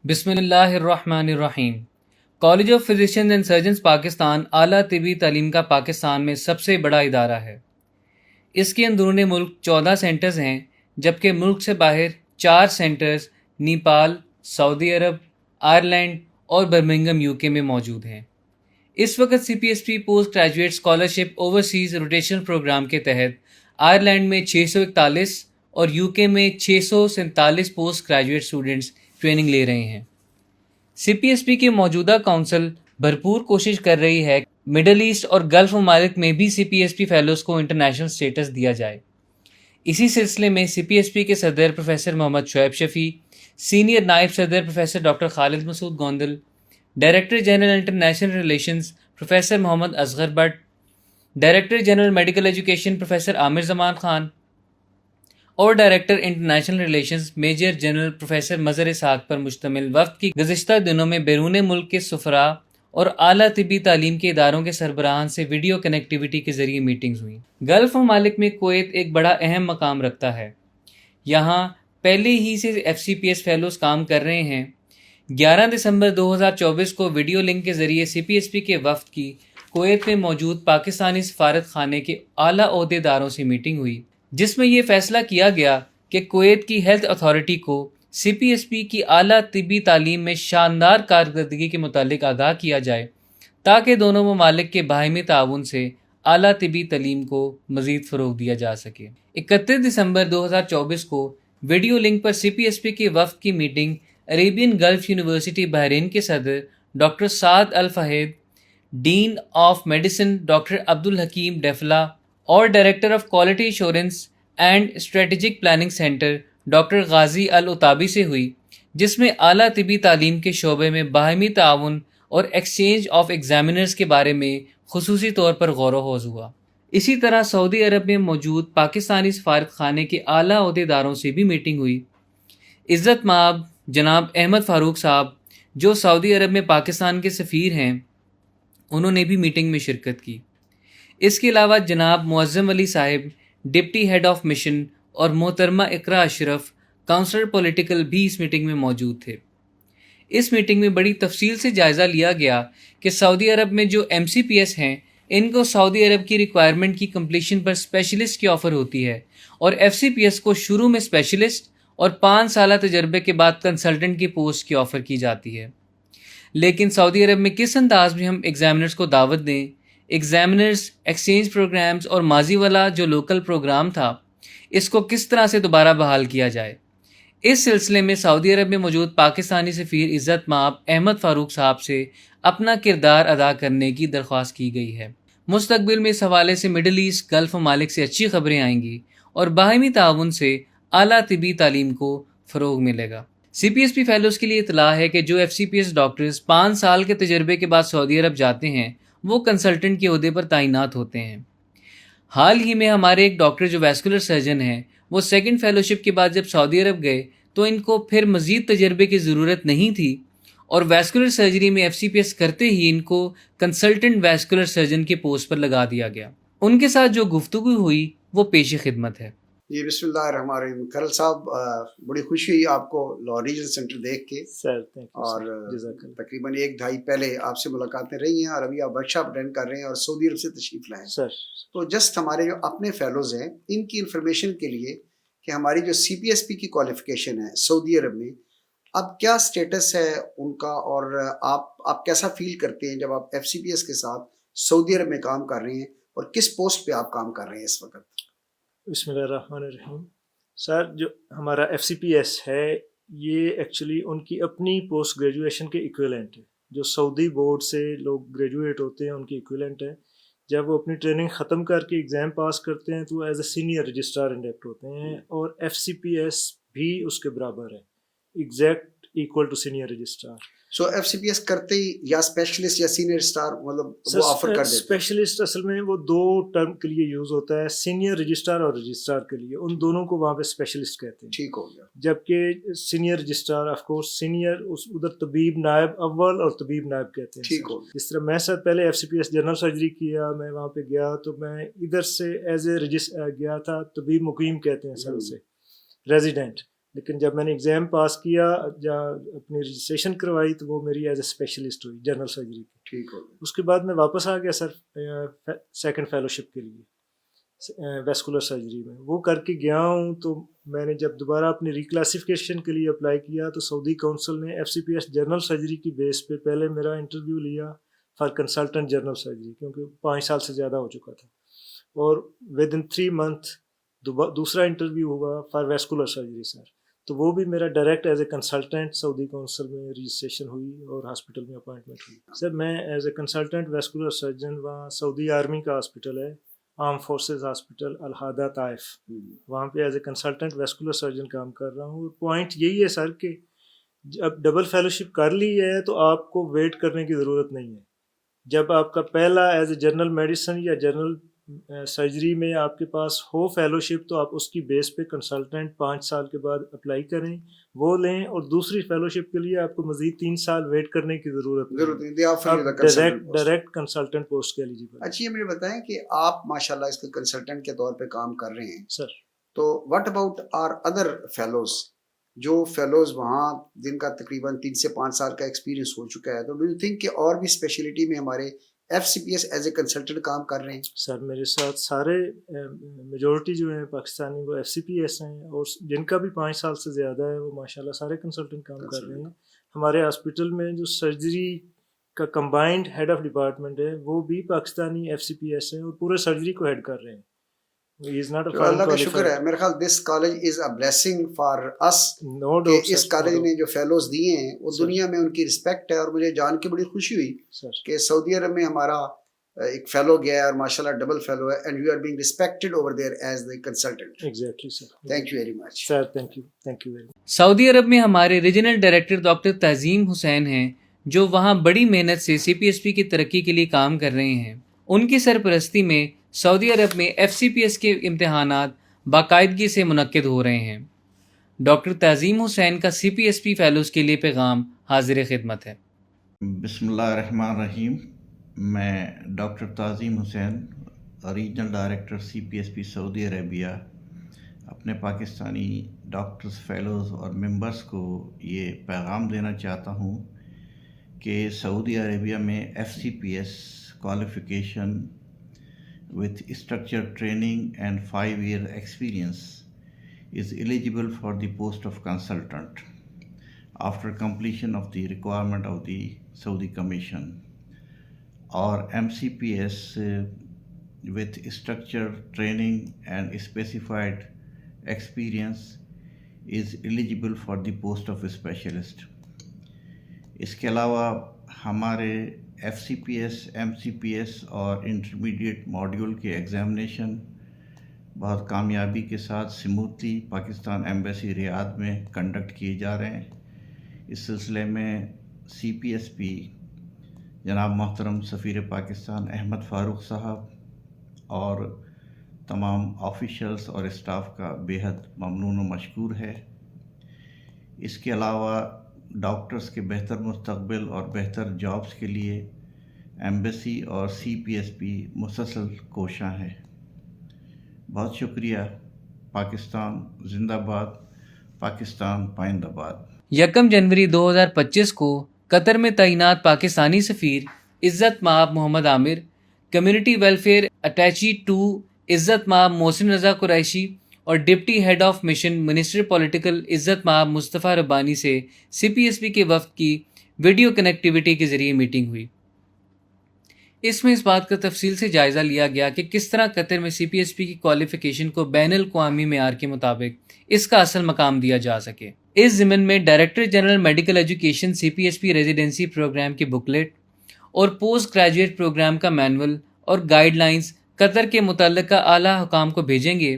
بسم اللہ الرحمن الرحیم۔ College of فزیشینز and surgeons Pakistan اعلیٰ طبی تعلیم کا پاکستان میں سب سے بڑا ادارہ ہے۔ اس کے اندرون ملک 14 سینٹرز ہیں، جبکہ ملک سے باہر 4 سینٹرز نیپال، سعودی عرب، آئرلینڈ اور برمنگھم UK میں موجود ہیں۔ اس وقت CPSP post graduate scholarship overseas rotation programme کے تحت آئرلینڈ میں 641 اور UK میں 647 پوسٹ گریجویٹ اسٹوڈنٹس ٹریننگ لے رہے ہیں۔ CPSP کی موجودہ کونسل بھرپور کوشش کر رہی ہے کہ مڈل ایسٹ اور گلف ممالک میں بھی CPSP فیلوز کو انٹرنیشنل سٹیٹس دیا جائے۔ اسی سلسلے میں CPSP کے صدر پروفیسر محمد شعیب شفیع، سینئر نائب صدر professor doctor Khalid Masood Gondal, director general international relations professor Muhammad Asghar Butt, director general medical education professor Aamir Zaman Khan اور director international relations major general professor Mazhar Ishaq پر مشتمل وفد کی گزشتہ دنوں میں بیرون ملک کے سفراء اور اعلیٰ طبی تعلیم کے اداروں کے سربراہان سے ویڈیو کنیکٹیوٹی کے ذریعے میٹنگز ہوئیں۔ گلف ممالک میں کویت ایک بڑا اہم مقام رکھتا ہے۔ یہاں پہلے ہی سے FCPS فیلوز کام کر رہے ہیں۔ 11 دسمبر 2024 کو ویڈیو لنک کے ذریعے CPSP کے وفد کی کویت میں موجود پاکستانی سفارت خانے کے اعلیٰ عہدے داروں سے میٹنگ ہوئی، جس میں یہ فیصلہ کیا گیا کہ کویت کی ہیلتھ اتھارٹی کو CPSP کی اعلیٰ طبی تعلیم میں شاندار کارکردگی کے متعلق آگاہ کیا جائے تاکہ دونوں ممالک کے باہمی تعاون سے اعلیٰ طبی تعلیم کو مزید فروغ دیا جا سکے۔ 31 دسمبر 2024 کو ویڈیو لنک پر CPSP کے وفد کی meeting Arabian Gulf University Bahrain کے صدر doctor Saad Alfahad, dean of medicine doctor Abdulhakim ڈیفلا اور director of quality assurance and strategic planning centre doctor Ghazi Alatabi سے ہوئی، جس میں اعلیٰ طبی تعلیم کے شعبے میں باہمی تعاون اور ایکسچینج آف ایگزامینرز کے بارے میں خصوصی طور پر غور و خوض ہوا۔ اسی طرح سعودی عرب میں موجود پاکستانی سفارت خانے کے اعلیٰ عہدے داروں سے بھی میٹنگ ہوئی۔ عزت مآب جناب احمد فاروق صاحب، جو سعودی عرب میں پاکستان کے سفیر ہیں، انہوں نے بھی میٹنگ میں شرکت کی۔ اس کے علاوہ جناب معظم علی صاحب، ڈپٹی ہیڈ آف مشن، اور محترمہ اقرا اشرف، کاؤنسلر پولیٹیکل، بھی اس میٹنگ میں موجود تھے۔ اس میٹنگ میں بڑی تفصیل سے جائزہ لیا گیا کہ سعودی عرب میں جو MCPS ہیں، ان کو سعودی عرب کی ریکوائرمنٹ کی کمپلیشن پر اسپیشلسٹ کی آفر ہوتی ہے، اور FCPS کو شروع میں اسپیشلسٹ اور 5 سالہ تجربے کے بعد کنسلٹنٹ کی پوسٹ کی آفر کی جاتی ہے۔ لیکن سعودی عرب میں کس انداز میں ہم ایگزامنرز کو دعوت دیں، ایگزامنرز ایکسچینج پروگرامز اور ماضی والا جو لوکل پروگرام تھا، اس کو کس طرح سے دوبارہ بحال کیا جائے، اس سلسلے میں سعودی عرب میں موجود پاکستانی سفیر عزت مآب احمد فاروق صاحب سے اپنا کردار ادا کرنے کی درخواست کی گئی ہے۔ مستقبل میں اس حوالے سے مڈل ایسٹ گلف ممالک سے اچھی خبریں آئیں گی اور باہمی تعاون سے اعلیٰ طبی تعلیم کو فروغ ملے گا۔ CPSP فیلوز کے لیے اطلاع ہے کہ جو FCPS ڈاکٹرز 5 سال کے تجربے کے بعد سعودی عرب جاتے ہیں، وہ کنسلٹنٹ کے عہدے پر تعینات ہوتے ہیں۔ حال ہی میں ہمارے ایک ڈاکٹر جو ویسکولر سرجن ہیں، وہ سیکنڈ فیلوشپ کے بعد جب سعودی عرب گئے تو ان کو پھر مزید تجربے کی ضرورت نہیں تھی، اور ویسکولر سرجری میں FCPS کرتے ہی ان کو کنسلٹنٹ ویسکولر سرجن کے پوسٹ پر لگا دیا گیا۔ ان کے ساتھ جو گفتگو ہوئی وہ پیش خدمت ہے۔ جی بسم اللہ الرحمن الرحیم۔ کرل صاحب، بڑی خوشی ہوئی آپ کو لاہور ریجنل سینٹر دیکھ کے، اور تقریباً 1-2.5 پہلے آپ سے ملاقاتیں رہی ہیں، اور ابھی آپ ورک شاپ اٹینڈ کر رہے ہیں اور سعودی عرب سے تشریف لائے ہیں۔ تو جسٹ ہمارے جو اپنے فیلوز ہیں، ان کی انفارمیشن کے لیے کہ ہماری جو CPSP کی کوالیفیکیشن ہے سعودی عرب میں، اب کیا سٹیٹس ہے ان کا، اور آپ کیسا فیل کرتے ہیں جب آپ FCPS کے ساتھ سعودی عرب میں کام کر رہے ہیں، اور کس پوسٹ پہ آپ کام کر رہے ہیں اس وقت؟ بسم اللہ الرحمن الرحیم۔ سر، جو ہمارا FCPS ہے، یہ ایکچولی ان کی اپنی پوسٹ گریجویشن کے ایکویلنٹ ہے۔ جو سعودی بورڈ سے لوگ گریجویٹ ہوتے ہیں ان کی ایکویلنٹ ہے۔ جب وہ اپنی ٹریننگ ختم کر کے ایگزام پاس کرتے ہیں تو as a senior registrar induct ہوتے ہیں، اور FCPS بھی اس کے برابر ہے، exact equal to senior registrar. So FCPS کرتے ہی یا اسپیشلسٹ یا سینئر اسٹار، مطلب وہ آفر کر دیتے ہیں؟ اسپیشلسٹ اصل میں وہ 2 ٹرم کے لیے یوز ہوتا ہے، سینئر رجسٹرار اور رجسٹرار کے لیے، ان دونوں کو وہاں پہ اسپیشلسٹ کہتے ہیں۔ ٹھیک ہو گیا۔ جبکہ senior registrar of course senior ادھر طبیب نائب اول اور طبیب نائب کہتے ہیں۔ ٹھیک ہو گیا۔ جس طرح میں سر پہلے FCPS جنرل سرجری کیا، میں وہاں پہ گیا تو میں ادھر سے ایز اے گیا تھا، طبیب مقیم کہتے ہیں سر اسے، ریزیڈنٹ۔ لیکن جب میں نے ایگزام پاس کیا جہاں اپنی رجسٹریشن کروائی تو وہ میری ایز اے اسپیشلسٹ ہوئی جنرل سرجری کی. ٹھیک ہو. اس کے بعد میں واپس آ گیا سر سیکنڈ فیلوشپ کے لیے ویسکولر سرجری میں. وہ کر کے گیا ہوں. تو میں نے جب دوبارہ اپنی ریکلاسیفیکیشن کے لیے اپلائی کیا تو سعودی کونسل نے FCPS جنرل سرجری کی بیس پہ پہلے میرا انٹرویو لیا فار کنسلٹنٹ جنرل سرجری، کیونکہ 5 سال سے زیادہ ہو چکا تھا، اور ود ان 3 منتھ دوسرا انٹرویو ہوا فار ویسکولر سرجری سر. تو وہ بھی میرا direct as a consultant Saudi council میں رجسٹریشن ہوئی اور ہاسپٹل میں اپوائنٹمنٹ ہوئی. سر میں as a consultant vascular surgeon وہاں سعودی آرمی کا ہاسپٹل ہے، arm forces hospital Alhada Taif, وہاں پہ as a consultant vascular surgeon کام کر رہا ہوں. پوائنٹ یہی ہے سر کہ اب ڈبل فیلوشپ کر لی ہے تو آپ کو ویٹ کرنے کی ضرورت نہیں ہے. جب آپ کا پہلا ایز اے جنرل میڈیسن یا جنرل سرجری میں آپ کے پاس ہو فیلوشپ تو آپ اس کی بیس پہ کنسلٹنٹ 5 سال کے بعد اپلائی کریں، وہ لیں، اور دوسری فیلوشپ کے لیے آپ کو مزید 3 سال ویٹ کرنے کی ضرورت نہیں، ڈائریکٹ کنسلٹنٹ پوسٹ کے ایلیجیبل. اچھا یہ مجھے بتائیں کہ آپ ماشاءاللہ اس کے کنسلٹنٹ کے طور پہ کام کر رہے ہیں سر، تو what about are other fellows, جو فیلوز وہاں جن کا تقریباً 3 سے 5 سال کا ایکسپیرینس ہو چکا ہے، تو ڈو یو تھنک کہ اور بھی اسپیشلٹی میں ہمارے FCPS ایز اے کنسلٹنٹ کام کر رہے ہیں؟ سر میرے ساتھ سارے میجورٹی جو ہیں پاکستانی وہ FCPS ہیں، اور جن کا بھی 5 سال سے زیادہ ہے وہ ماشاءاللہ سارے کنسلٹنٹ کام کر رہے ہیں. ہمارے ہاسپٹل میں جو سرجری کا کمبائنڈ ہیڈ آف ڈپارٹمنٹ ہے وہ بھی پاکستانی FCPS ہیں اور پورے سرجری کو ہیڈ کر رہے ہیں. اللہ کا شکر ہے. میرے خیال this college is a blessing for us. اس کالج نے جو فیلوز دیے ہیں وہ دنیا میں ان کی رسپیکٹ ہے، اور مجھے جان کے بڑی خوشی ہوئی کہ سعودی عرب میں ہمارا ایک فیلو گیا ہے اور ماشاءاللہ ڈبل فیلو ہے، and you are being respected over there as the consultant. Exactly sir. Thank you very much sir. Thank you very much. Saudi عرب میں ہمارے ریجنل ڈائریکٹر ڈاکٹر تعظیم حسین ہیں جو وہاں بڑی محنت سے CPSP کی ترقی کے لیے کام کر رہے ہیں. ان کی سرپرستی میں سعودی عرب میں FCPS کے امتحانات باقاعدگی سے منعقد ہو رہے ہیں. ڈاکٹر تعظیم حسین کا CPSP فیلوز کے لیے پیغام حاضر خدمت ہے. بسم اللہ الرحمن الرحیم. میں ڈاکٹر تعظیم حسین، ریجنل ڈائریکٹر CPSP سعودی عربیہ، اپنے پاکستانی ڈاکٹرز، فیلوز اور ممبرز کو یہ پیغام دینا چاہتا ہوں کہ سعودی عربیہ میں FCPS qualification with structured training and 5-year experience is eligible for the post of consultant after completion of the requirement of the Saudi Commission, or MCPS with structured training and specified experience is eligible for the post of specialist. اس کے علاوہ ہمارے FCPS, MCPS اور intermediate module کے examination بہت کامیابی کے ساتھ smoothly Pakistan embassy ریاض میں کنڈکٹ کیے جا رہے ہیں. اس سلسلے میں CPSP جناب محترم سفیر پاکستان احمد فاروق صاحب اور تمام آفیشلز اور اسٹاف کا بے حد ممنون و مشکور ہے. اس کے علاوہ ڈاکٹرز کے بہتر مستقبل اور بہتر جابز کے لیے ایمبیسی اور CPSP مسلسل کوشاں ہے. بہت شکریہ. پاکستان زندہ باد، پاکستان پائندہ باد. 1 جنوری 2025 کو قطر میں تعینات پاکستانی سفیر عزت مآب Muhammad Aamir, community welfare attache 2 عزت مآب محسن رضا قریشی اور deputy head of mission minister political عزت مآب مصطفیٰ ربانی سے CPSP کے وفد کی ویڈیو کنیکٹیوٹی کے ذریعے میٹنگ ہوئی. اس میں اس بات کا تفصیل سے جائزہ لیا گیا کہ کس طرح قطر میں CPSP کی کوالیفیکیشن کو بین الاقوامی معیار کے مطابق اس کا اصل مقام دیا جا سکے. اس ضمن میں director general medical education CPSP residency programme کی بکلیٹ اور پوسٹ گریجویٹ پروگرام کا مینول اور گائیڈ لائنز قطر کے متعلقہ اعلیٰ حکام کو بھیجیں گے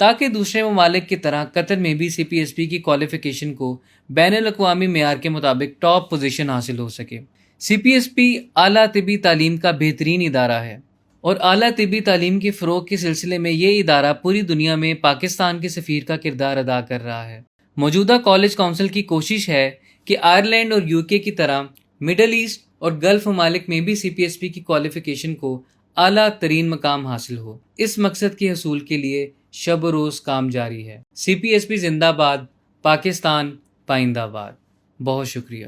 تاکہ دوسرے ممالک کی طرح قطر میں بھی CPSP کی کوالیفیکیشن کو بین الاقوامی معیار کے مطابق ٹاپ پوزیشن حاصل ہو سکے. CPSP اعلیٰ طبی تعلیم کا بہترین ادارہ ہے اور اعلیٰ طبی تعلیم کے فروغ کے سلسلے میں یہ ادارہ پوری دنیا میں پاکستان کے سفیر کا کردار ادا کر رہا ہے. موجودہ کالج کونسل کی کوشش ہے کہ آئرلینڈ اور UK کی طرح مڈل ایسٹ اور گلف ممالک میں بھی CPSP کی کوالیفیکیشن کو اعلیٰ ترین مقام حاصل ہو. اس مقصد کے حصول کے لیے شب و روز کام جاری ہے. CPSP زندہ باد، پاکستان پائندہ باد. بہت شکریہ.